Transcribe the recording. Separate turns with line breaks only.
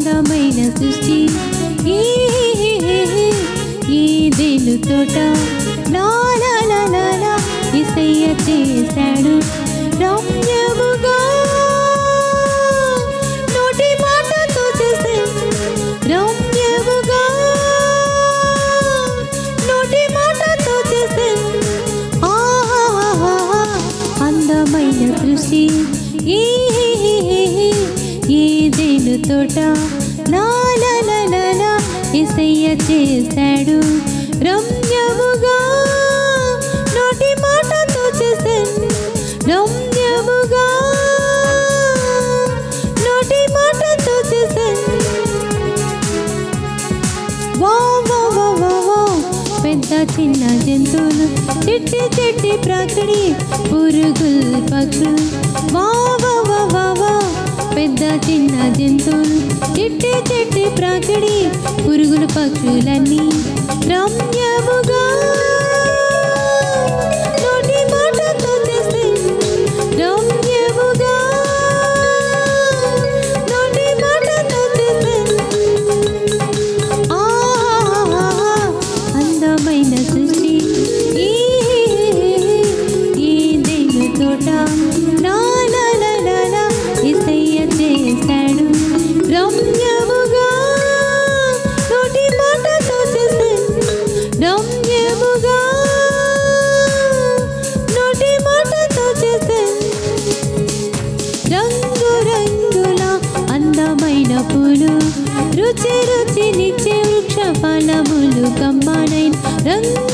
అందమైన సృష్టి ఏదేను తోట లాలా యేసయ్య చేశాడు రమ్యముగా నోటి మాటతో చేశాడు రమ్యముగా నోటి మాటతో చేశాడు అందమైన సృష్టి ఏదేను తోట లాలా యేసయ్య చేశాడు రమ్యముగా నోటి మాటతో చేశాడు రమ్యముగా నోటి మాటతో చేశాడు పెద్ద చిన్న జంతువులు చెట్టి చెట్టి ప్రాకడి పురుగులు పక్షులు పెద్ద చిన్న జంతువులు చెట్టి చెట్టి ప్రాకడి పురుగులు పక్షులన్నీ రమ్యముగా నోటి మాటతో చేశాడు రమ్యముగా నోటి మాటతో చేశాడు అందమైన సృష్టి ఏదేను తోట లాలా యేసయ్య చేశాడు రమ్యముగా నోటి మాటతో చేశాడు రమ్యముగా నోటి మాటతో చేశాడు రంగు రంగుల అందమైన పూలు రుచి రుచినిచ్చే వృక్ష ఫలములు కమ్మనైన రంగు